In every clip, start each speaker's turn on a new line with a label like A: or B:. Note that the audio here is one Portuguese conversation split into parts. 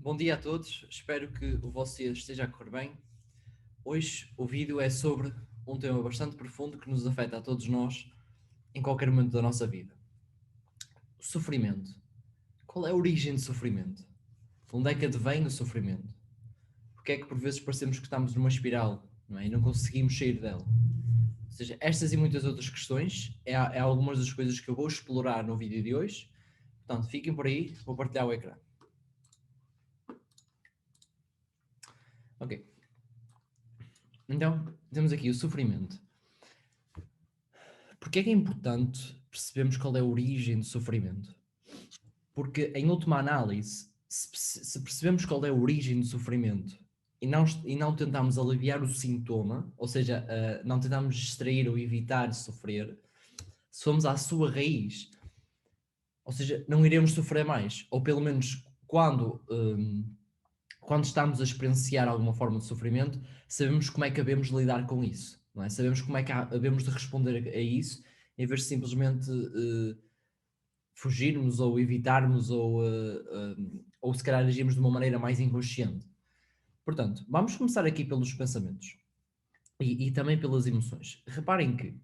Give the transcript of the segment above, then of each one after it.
A: Bom dia a todos, espero que o vosso dia esteja a correr bem. Hoje o vídeo é sobre um tema bastante profundo que nos afeta a todos nós em qualquer momento da nossa vida. O sofrimento. Qual é a origem do sofrimento? Onde é que advém o sofrimento? Porque é que por vezes parecemos que estamos numa espiral, não é? E não conseguimos sair dela? Ou seja, estas e muitas outras questões é algumas das coisas que eu vou explorar no vídeo de hoje. Portanto, fiquem por aí, vou partilhar o ecrã. Ok. Então, temos aqui o sofrimento. Porque é que é importante percebermos qual é a origem do sofrimento? Porque, em última análise, se percebemos qual é a origem do sofrimento e não tentarmos aliviar o sintoma, ou seja, não tentarmos distrair ou evitar sofrer, se formos à sua raiz, ou seja, não iremos sofrer mais, ou pelo menos quando estamos a experienciar alguma forma de sofrimento, sabemos como é que havemos de lidar com isso, não é? Sabemos como é que havemos de responder a isso, em vez de simplesmente fugirmos ou evitarmos ou se calhar agirmos de uma maneira mais inconsciente. Portanto, vamos começar aqui pelos pensamentos e também pelas emoções. Reparem que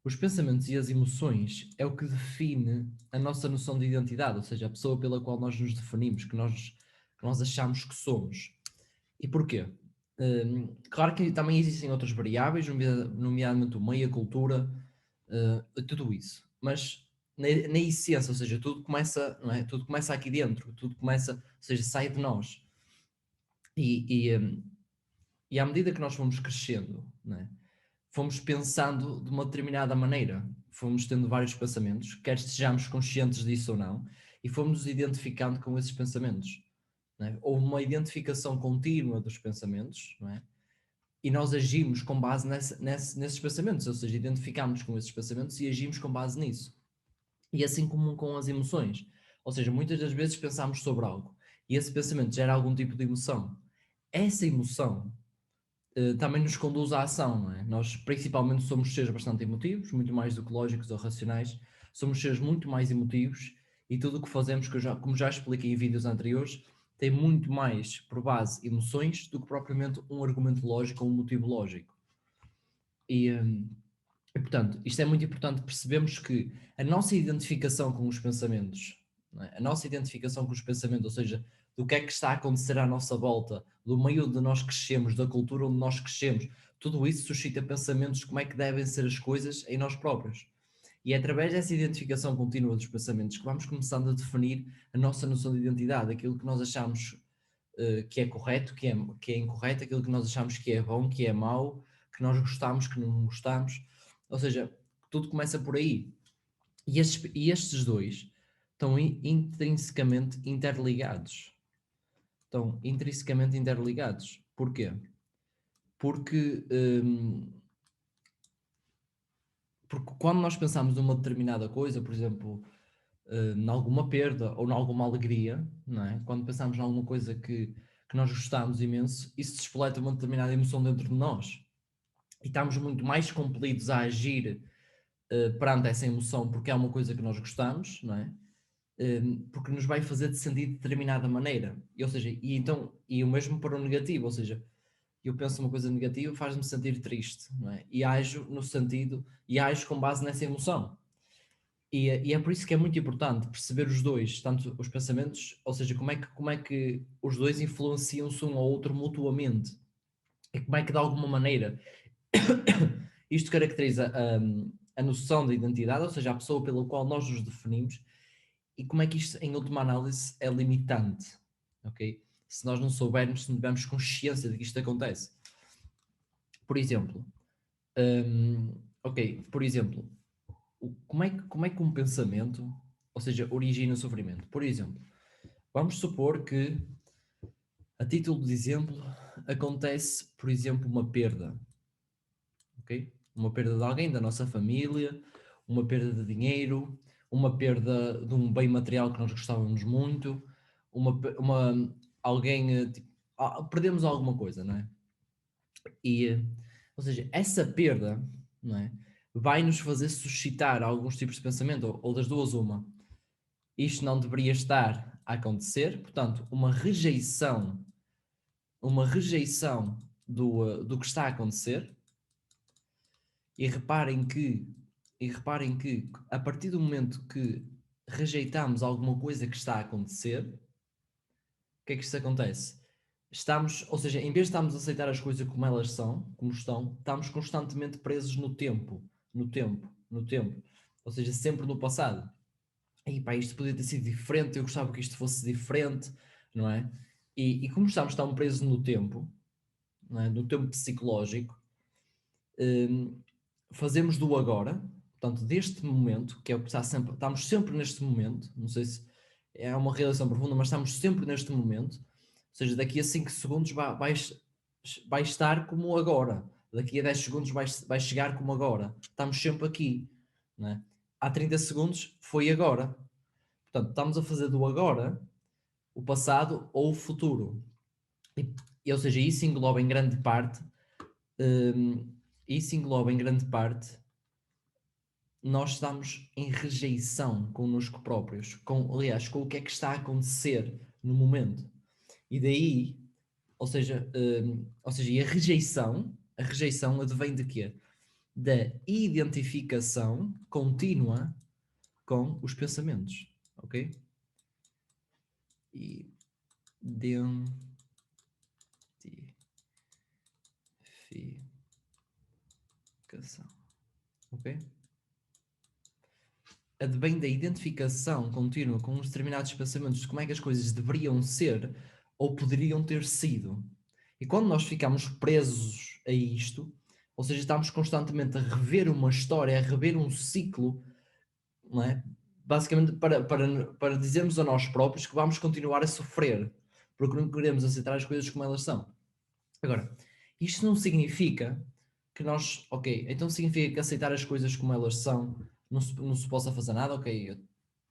A: os pensamentos e as emoções é o que define a nossa noção de identidade, ou seja, a pessoa pela qual nós nos definimos, que nós achamos que somos. E porquê? Claro que também existem outras variáveis, nomeadamente o meio, a cultura, tudo isso. Mas na essência, ou seja, tudo começa, não é? Tudo começa aqui dentro, tudo começa, ou seja, sai de nós. E, e, hum, e à medida que nós fomos crescendo, não é? Fomos pensando de uma determinada maneira, fomos tendo vários pensamentos, quer estejamos conscientes disso ou não, e fomos nos identificando com esses pensamentos. Não é? Houve uma identificação contínua dos pensamentos, não é? E nós agimos com base nesses pensamentos, ou seja, identificamos com esses pensamentos e agimos com base nisso. E assim como com as emoções. Ou seja, muitas das vezes pensamos sobre algo e esse pensamento gera algum tipo de emoção. Essa emoção também nos conduz à ação, não é? Nós, principalmente, somos seres bastante emotivos, muito mais do que lógicos ou racionais, somos seres muito mais emotivos e tudo o que fazemos, como já expliquei em vídeos anteriores, tem muito mais por base emoções do que propriamente um argumento lógico ou um motivo lógico. E, hum, portanto, isto é muito importante percebermos que a nossa identificação com os pensamentos, não é? A nossa identificação com os pensamentos, ou seja, do que é que está a acontecer à nossa volta, do meio onde nós crescemos, da cultura onde nós crescemos, tudo isso suscita pensamentos de como é que devem ser as coisas em nós próprios. E é através dessa identificação contínua dos pensamentos que vamos começando a definir a nossa noção de identidade, aquilo que nós achamos que é correto, que é incorreto, aquilo que nós achamos que é bom, que é mau, que nós gostamos, que não gostamos. Ou seja, tudo começa por aí. E estes dois estão intrinsecamente interligados. Estão intrinsecamente interligados. Porquê? Porque, porque quando nós pensamos numa determinada coisa, por exemplo, em alguma perda ou em alguma alegria, não é? Quando pensamos em alguma coisa que nós gostamos imenso, isso despoleta uma determinada emoção dentro de nós. E estamos muito mais compelidos a agir perante essa emoção porque é uma coisa que nós gostamos, não é? Porque nos vai fazer de sentir de determinada maneira. Ou seja, e o mesmo para o negativo, ou seja, eu penso uma coisa negativa, faz-me sentir triste, não é? E ajo no sentido, e ajo com base nessa emoção. E é por isso que é muito importante perceber os dois, tanto os pensamentos, ou seja, como é que os dois influenciam-se um ao outro mutuamente. E como é que de alguma maneira isto caracteriza a noção de identidade, ou seja, a pessoa pela qual nós nos definimos, e como é que isto, em última análise, é limitante, ok? Se nós não soubermos, se não tivermos consciência de que isto acontece. Por exemplo, ok, por exemplo, como é que um pensamento, ou seja, origina o sofrimento? Por exemplo, vamos supor que, a título de exemplo, acontece, por exemplo, uma perda, ok? Uma perda de alguém da nossa família, uma perda de dinheiro, uma perda de um bem material que nós gostávamos muito, alguém, tipo, perdemos alguma coisa, não é? Ou seja, essa perda, não é? Vai nos fazer suscitar alguns tipos de pensamento, ou das duas uma. Isto não deveria estar a acontecer, portanto, uma rejeição do que está a acontecer, e reparem que a partir do momento que rejeitamos alguma coisa que está a acontecer, o que é que isto acontece? Estamos, ou seja, em vez de estarmos a aceitar as coisas como elas são, como estão, estamos constantemente presos no tempo, no tempo, no tempo. Ou seja, sempre no passado. Aí pá, isto podia ter sido diferente, eu gostava que isto fosse diferente, não é? E como estamos tão presos no tempo, não é? No tempo psicológico, hum, fazemos do agora, portanto, deste momento, que é o que está sempre, estamos sempre neste momento, não sei se é uma realização profunda, mas estamos sempre neste momento, ou seja, daqui a 5 segundos vai estar como agora, daqui a 10 segundos vai chegar como agora, estamos sempre aqui, não é? Há 30 segundos foi agora, portanto, estamos a fazer do agora o passado ou o futuro, ou seja, isso engloba em grande parte, hum, isso engloba em grande parte nós estamos em rejeição connosco próprios, aliás, com o que é que está a acontecer no momento. E daí, ou seja, e a rejeição advém de quê? Da identificação contínua com os pensamentos, ok? Identificação, ok? Advém da identificação contínua com os determinados pensamentos de como é que as coisas deveriam ser ou poderiam ter sido. E quando nós ficamos presos a isto, ou seja, estamos constantemente a rever uma história, a rever um ciclo, não é? Basicamente para dizermos a nós próprios que vamos continuar a sofrer, porque não queremos aceitar as coisas como elas são. Agora, isto não significa que nós, ok, então significa que aceitar as coisas como elas são não se possa fazer nada, ok,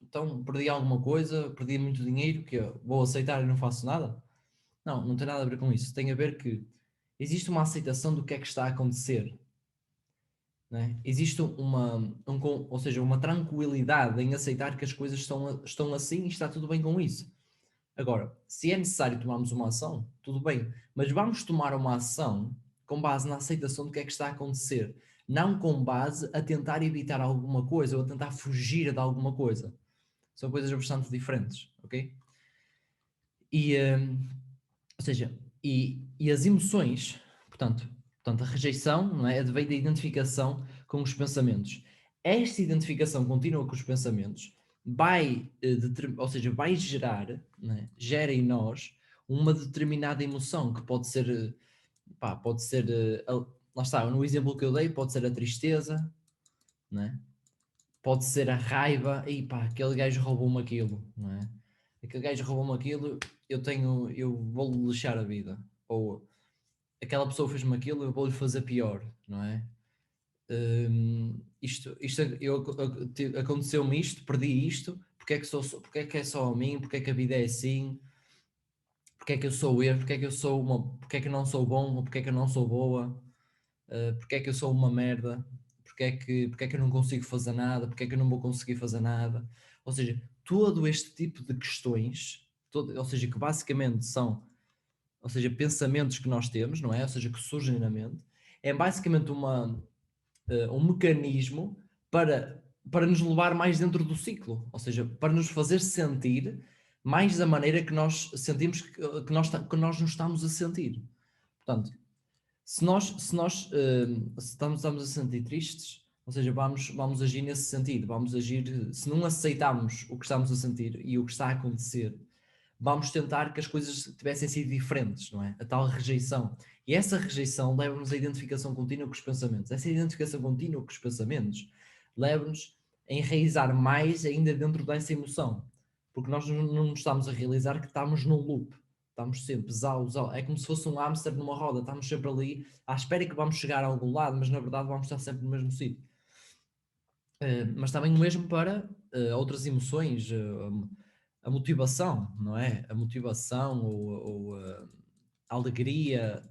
A: então perdi alguma coisa, perdi muito dinheiro, que eu vou aceitar e não faço nada? Não, não tem nada a ver com isso. Tem a ver que existe uma aceitação do que é que está a acontecer, né? Existe ou seja, uma tranquilidade em aceitar que as coisas estão assim e está tudo bem com isso. Agora, se é necessário tomarmos uma ação, tudo bem, mas vamos tomar uma ação com base na aceitação do que é que está a acontecer, não com base a tentar evitar alguma coisa ou a tentar fugir de alguma coisa. São coisas bastante diferentes, ok? E, ou seja, e as emoções, portanto, a rejeição, não é? Advém da identificação com os pensamentos. Esta identificação contínua com os pensamentos vai, ou seja, vai gerar, não é? Gera em nós uma determinada emoção que pode ser, pode ser, lá está, no exemplo que eu dei, pode ser a tristeza, não é? Pode ser a raiva, e pá, aquele gajo roubou-me aquilo, não é? Aquele gajo roubou-me aquilo, eu vou-lhe lixar a vida. Ou aquela pessoa fez-me aquilo, eu vou-lhe fazer pior, não é? Aconteceu-me isto, perdi isto, porque é que é só a mim, porque é que a vida é assim, porque é que eu sou eu, porque é que eu não sou bom, ou porque é que eu não sou boa, porque é que eu sou uma merda, porque é que eu não consigo fazer nada, porque é que eu não vou conseguir fazer nada. Ou seja, todo este tipo de questões, ou seja, que basicamente são, ou seja, pensamentos que nós temos, não é? Ou seja, que surgem na mente, é basicamente um mecanismo para nos levar mais dentro do ciclo, ou seja, para nos fazer sentir mais da maneira que nós sentimos que nós nos estamos a sentir. Portanto, se estamos a sentir tristes, ou seja, vamos agir nesse sentido, vamos agir, se não aceitarmos o que estamos a sentir e o que está a acontecer, vamos tentar que as coisas tivessem sido diferentes, não é? A tal rejeição. E essa rejeição leva-nos à identificação contínua com os pensamentos. Essa identificação contínua com os pensamentos leva-nos a enraizar mais ainda dentro dessa emoção. Porque nós não nos estamos a realizar que estamos num loop. Estamos sempre, é como se fosse um hamster numa roda. Estamos sempre ali à espera que vamos chegar a algum lado, mas na verdade vamos estar sempre no mesmo sítio. Mas também o mesmo para outras emoções, a motivação, não é? A motivação ou a alegria.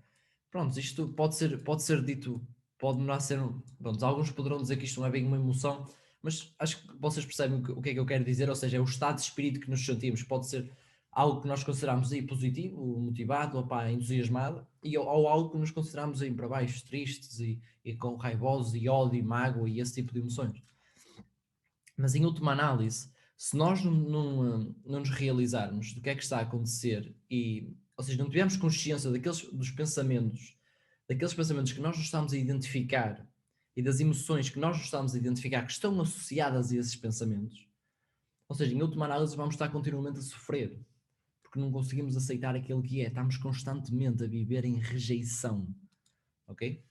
A: Pronto, isto pode ser dito, pode não ser. Pronto, alguns poderão dizer que isto não é bem uma emoção, mas acho que vocês percebem o que é que eu quero dizer, ou seja, é o estado de espírito que nos sentimos, pode ser algo que nós consideramos aí positivo, motivado, opá, entusiasmado, ou algo que nos consideramos aí para baixo, tristes e com raivosos e ódio e mágoa e esse tipo de emoções. Mas em última análise, se nós não nos realizarmos do que é que está a acontecer e, ou seja, não tivermos consciência daqueles pensamentos que nós nos estamos a identificar e das emoções que nós nos estamos a identificar que estão associadas a esses pensamentos, ou seja, em última análise vamos estar continuamente a sofrer, porque não conseguimos aceitar aquilo que é, estamos constantemente a viver em rejeição, ok?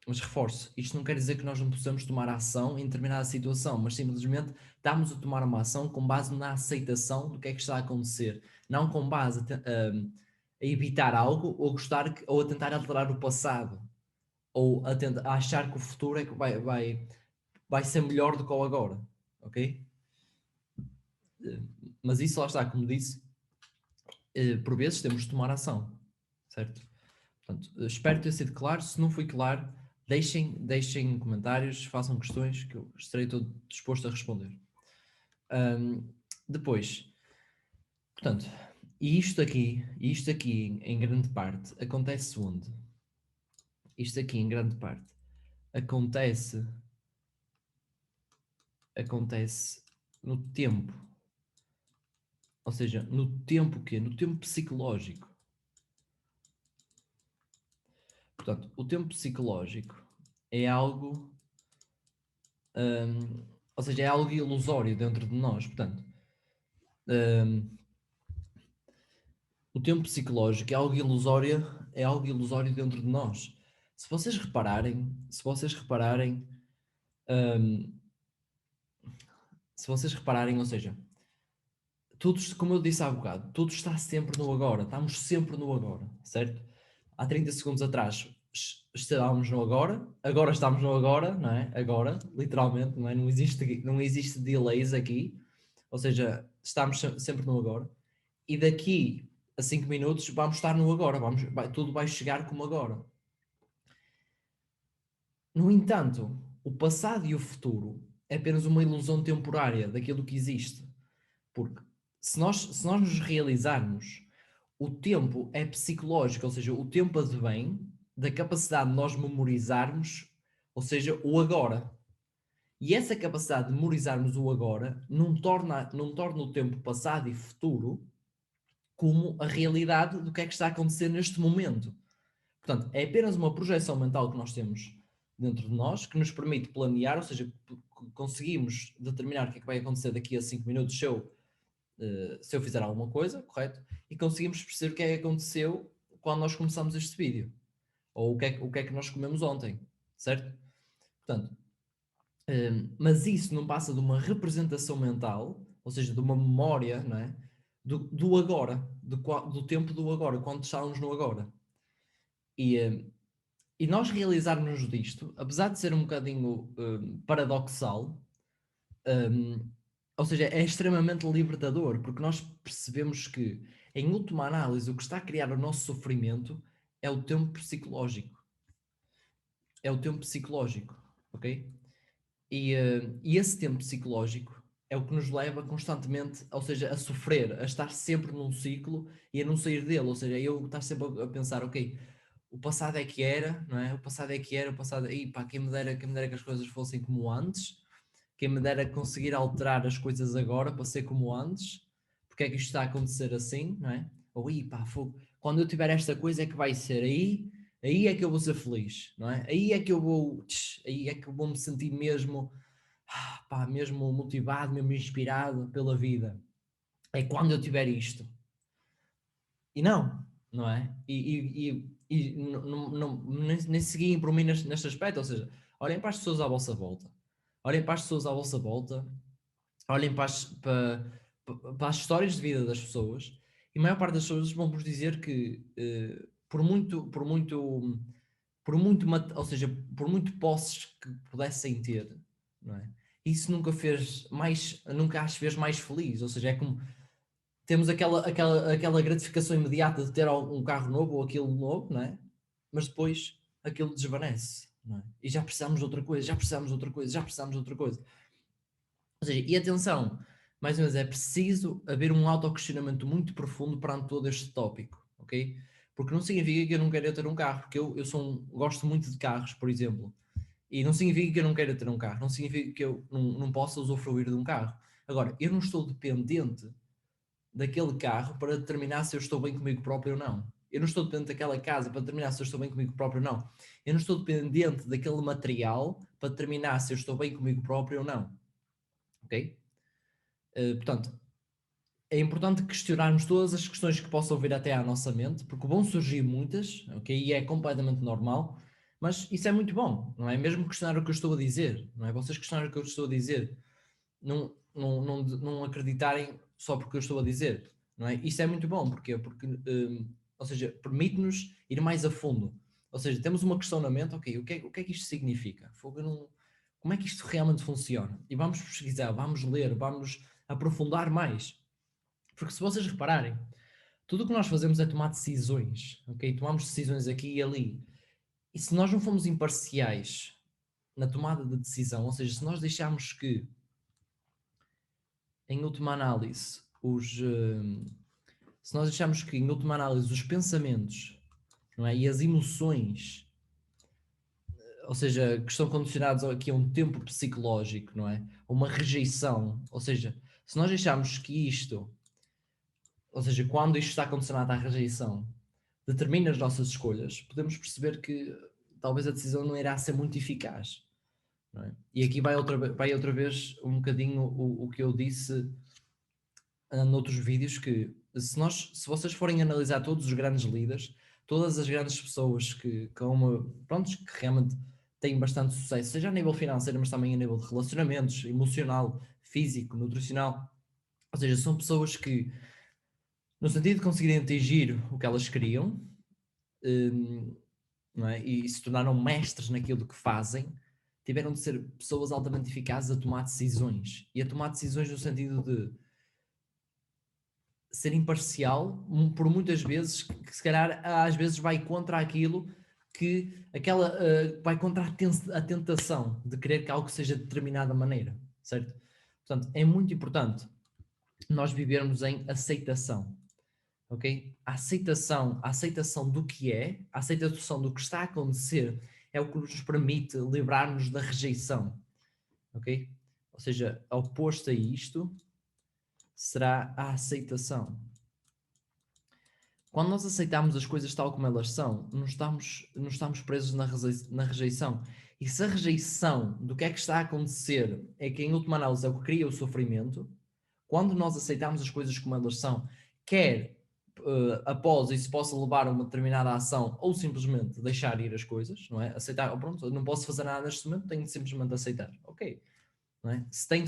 A: Mas reforço, isto não quer dizer que nós não possamos tomar ação em determinada situação, mas simplesmente estamos a tomar uma ação com base na aceitação do que é que está a acontecer, não com base a evitar algo ou, ou a tentar alterar o passado, ou a achar que o futuro é que vai ser melhor do que o agora, ok? Eh, Mas isso lá está, como disse, por vezes temos de tomar ação, certo? Portanto, espero ter sido claro. Se não fui claro, deixem comentários, façam questões que eu estarei todo disposto a responder. Depois, portanto, isto aqui em grande parte acontece onde? Isto aqui em grande parte acontece no tempo, ou seja, no tempo quê? No tempo psicológico. Portanto, o tempo psicológico é algo, ou seja, é algo ilusório dentro de nós. Portanto, hum, o tempo psicológico é algo ilusório dentro de nós. Se vocês repararem, hum, se vocês repararem, ou seja, tudo, como eu disse há bocado, tudo está sempre no agora, estamos sempre no agora, certo? Há 30 segundos atrás estávamos no agora, agora estamos no agora, não é? Agora, literalmente, não é? Não existe delays aqui, ou seja, estamos sempre no agora, e daqui a 5 minutos vamos estar no agora, tudo vai chegar como agora. No entanto, o passado e o futuro é apenas uma ilusão temporária daquilo que existe. Porque se nós nos realizarmos, o tempo é psicológico, ou seja, o tempo advém da capacidade de nós memorizarmos, ou seja, o agora. E essa capacidade de memorizarmos o agora não torna o tempo passado e futuro como a realidade do que é que está a acontecer neste momento. Portanto, é apenas uma projeção mental que nós temos dentro de nós que nos permite planear, ou seja, conseguimos determinar o que é que vai acontecer daqui a 5 minutos se eu fizer alguma coisa, correto? E conseguimos perceber o que é que aconteceu quando nós começamos este vídeo. Ou o que é que nós comemos ontem, certo? Portanto, mas isso não passa de uma representação mental, ou seja, de uma memória, não é? Do agora, do tempo do agora, quando estávamos no agora. E nós realizarmos disto, apesar de ser um bocadinho paradoxal, um, ou seja, é extremamente libertador, porque nós percebemos que, em última análise, o que está a criar o nosso sofrimento é o tempo psicológico. É o tempo psicológico, ok? E esse tempo psicológico é o que nos leva constantemente, ou seja, a sofrer, a estar sempre num ciclo e a não sair dele. Ou seja, eu estar sempre a pensar, ok, o passado é que era, não é? O passado é que era, o passado. E pá, quem me dera que as coisas fossem como antes, quem me dera conseguir alterar as coisas agora para ser como antes, porque é que isto está a acontecer assim, não é? Ou aí, pá, fogo, quando eu tiver esta coisa é que vai ser, aí é que eu vou ser feliz, não é? Aí é que eu vou me sentir mesmo, pá, mesmo motivado, mesmo inspirado pela vida. É quando eu tiver isto. E não é? E nem seguiem por mim neste aspecto, ou seja, olhem para as pessoas à vossa volta. Olhem para as pessoas à vossa volta, olhem para as histórias de vida das pessoas, e a maior parte das pessoas vão-vos dizer que ou seja, por muito posses que pudessem ter, não é? Isso nunca as fez mais feliz, ou seja, é como temos aquela gratificação imediata de ter um carro novo ou aquilo novo, não é? Mas depois aquilo desvanece, não é? E já precisamos de outra coisa, já precisamos de outra coisa, já precisamos de outra coisa. Ou seja, e atenção, mais uma vez, é preciso haver um autoquestionamento muito profundo perante todo este tópico, ok? Porque não significa que eu não queira ter um carro, porque eu gosto muito de carros, por exemplo, e não significa que eu não queira ter um carro, não significa que eu não possa usufruir de um carro. Agora, eu não estou dependente daquele carro para determinar se eu estou bem comigo próprio ou não. Eu não estou dependente daquela casa para determinar se eu estou bem comigo próprio ou não. Eu não estou dependente daquele material para determinar se eu estou bem comigo próprio ou não. Ok? Portanto, é importante questionarmos todas as questões que possam vir até à nossa mente, porque vão surgir muitas, ok? E é completamente normal, mas isso é muito bom, não é? Mesmo questionar o que eu estou a dizer, não é? Vocês questionarem o que eu estou a dizer, não acreditarem só porque eu estou a dizer, não é? Isso é muito bom, porquê? Porque, ou seja, permite-nos ir mais a fundo. Ou seja, temos uma questão na mente, ok, o que é que isto significa? Como é que isto realmente funciona? E vamos pesquisar, vamos ler, vamos aprofundar mais. Porque se vocês repararem, tudo o que nós fazemos é tomar decisões, ok? Tomamos decisões aqui e ali. E se nós não formos imparciais na tomada de decisão, ou seja, se nós deixarmos que em última análise, se nós achamos que, em última análise, os pensamentos, não é, e as emoções, ou seja, que estão condicionados aqui a um tempo psicológico, não é? A uma rejeição, ou seja, se nós achamos que isto, ou seja, quando isto está condicionado à rejeição, determina as nossas escolhas, podemos perceber que talvez a decisão não irá ser muito eficaz, não é? E aqui vai outra vez um bocadinho o que eu disse noutros vídeos que se vocês forem analisar todos os grandes líderes, todas as grandes pessoas pronto, que realmente têm bastante sucesso, seja a nível financeiro, mas também a nível de relacionamentos, emocional, físico, nutricional, ou seja, são pessoas que, no sentido de conseguirem atingir o que elas queriam, hum, não é? E se tornaram mestres naquilo que fazem, tiveram de ser pessoas altamente eficazes a tomar decisões. E a tomar decisões no sentido de ser imparcial, por muitas vezes, que se calhar às vezes vai contra aquilo vai contra a tentação de querer que algo seja de determinada maneira, certo? Portanto, é muito importante nós vivermos em aceitação, ok? A aceitação do que é, a aceitação do que está a acontecer é o que nos permite livrar-nos da rejeição, ok? Ou seja, oposto a isto será a aceitação. Quando nós aceitamos as coisas tal como elas são, não estamos presos na rejeição. E se a rejeição do que é que está a acontecer é que, em última análise, é o que cria o sofrimento, quando nós aceitamos as coisas como elas são, quer após isso possa levar a uma determinada ação ou simplesmente deixar ir as coisas, não é? Aceitar, oh, pronto, eu não posso fazer nada neste momento, tenho de simplesmente aceitar. Ok, não é? Se tenho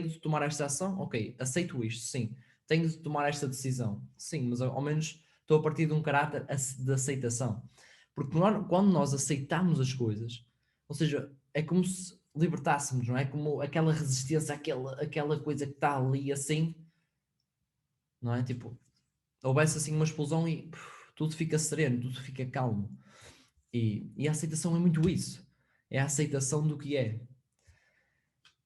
A: de tomar esta ação, ok, aceito isto, sim. Tenho de tomar esta decisão, sim, mas ao menos estou a partir de um caráter de aceitação. Porque quando nós aceitamos as coisas, ou seja, é como se libertássemos, não é? Como aquela resistência, aquela coisa que está ali assim, não é? Tipo, houvesse assim uma explosão e tudo fica sereno, tudo fica calmo. E a aceitação é muito isso. É a aceitação do que é.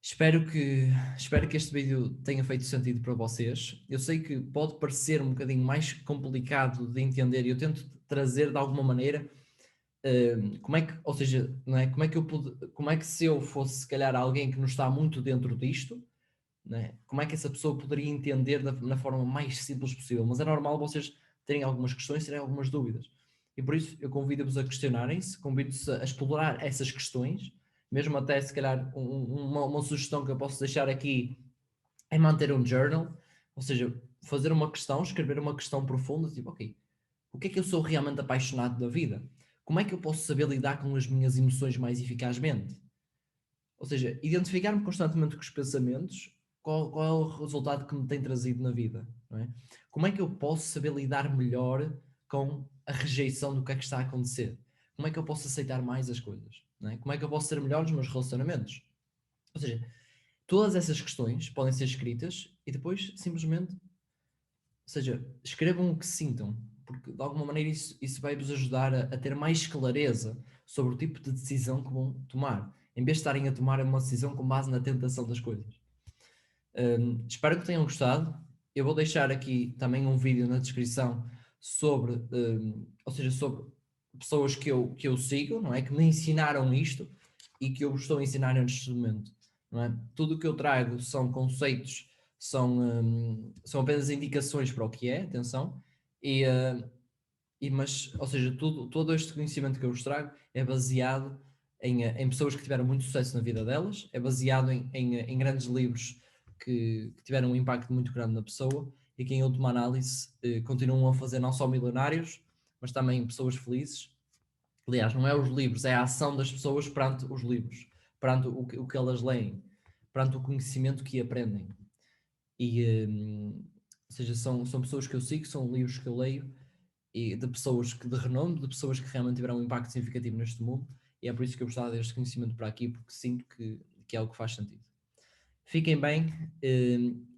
A: Espero que este vídeo tenha feito sentido para vocês. Eu sei que pode parecer um bocadinho mais complicado de entender e eu tento trazer de alguma maneira como é que, ou seja, não é? Como é que se eu fosse se calhar alguém que não está muito dentro disto, não é? Como é que essa pessoa poderia entender na forma mais simples possível? Mas é normal vocês terem algumas questões, terem algumas dúvidas. E por isso eu convido-vos a questionarem-se, convido-vos a explorar essas questões, mesmo até se calhar uma sugestão que eu posso deixar aqui é manter um journal, ou seja, fazer uma questão, escrever uma questão profunda, tipo, ok, o que é que eu sou realmente apaixonado da vida? Como é que eu posso saber lidar com as minhas emoções mais eficazmente? Ou seja, identificar-me constantemente com os pensamentos, qual é o resultado que me tem trazido na vida, não é? Como é que eu posso saber lidar melhor com a rejeição do que é que está a acontecer? Como é que eu posso aceitar mais as coisas, não é? Como é que eu posso ser melhor nos meus relacionamentos? Ou seja, todas essas questões podem ser escritas e depois simplesmente, ou seja, escrevam o que sintam, porque de alguma maneira isso vai vos ajudar a ter mais clareza sobre o tipo de decisão que vão tomar, em vez de estarem a tomar uma decisão com base na tentação das coisas. Espero que tenham gostado. Eu vou deixar aqui também um vídeo na descrição sobre, ou seja, sobre pessoas que eu sigo, não é? Que me ensinaram isto e que eu vos estou a ensinar neste momento, não é? Tudo o que eu trago são conceitos, são apenas indicações para o que é, atenção, e, mas, ou seja, todo este conhecimento que eu vos trago é baseado em pessoas que tiveram muito sucesso na vida delas, é baseado em grandes livros que tiveram um impacto muito grande na pessoa e que, em última análise, continuam a fazer não só milionários, mas também pessoas felizes. Aliás, não é os livros, é a ação das pessoas perante os livros, perante o que elas leem, perante o conhecimento que aprendem. E, ou seja, são pessoas que eu sigo, são livros que eu leio, e de pessoas de renome, de pessoas que realmente tiveram um impacto significativo neste mundo, e é por isso que eu gostava deste conhecimento para aqui, porque sinto que é algo que faz sentido. Fiquem bem,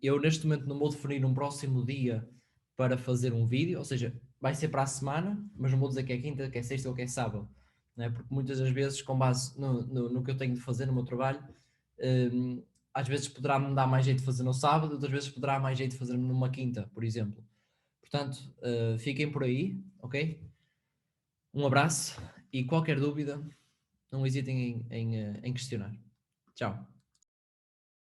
A: eu neste momento não vou definir um próximo dia para fazer um vídeo, ou seja, vai ser para a semana, mas não vou dizer que é quinta, que é sexta ou que é sábado, não é? Porque muitas das vezes, com base no que eu tenho de fazer no meu trabalho, hum, às vezes poderá-me dar mais jeito de fazer no sábado, outras vezes poderá mais jeito de fazer numa quinta, por exemplo. Portanto, fiquem por aí, ok? Um abraço e qualquer dúvida, não hesitem em questionar. Tchau.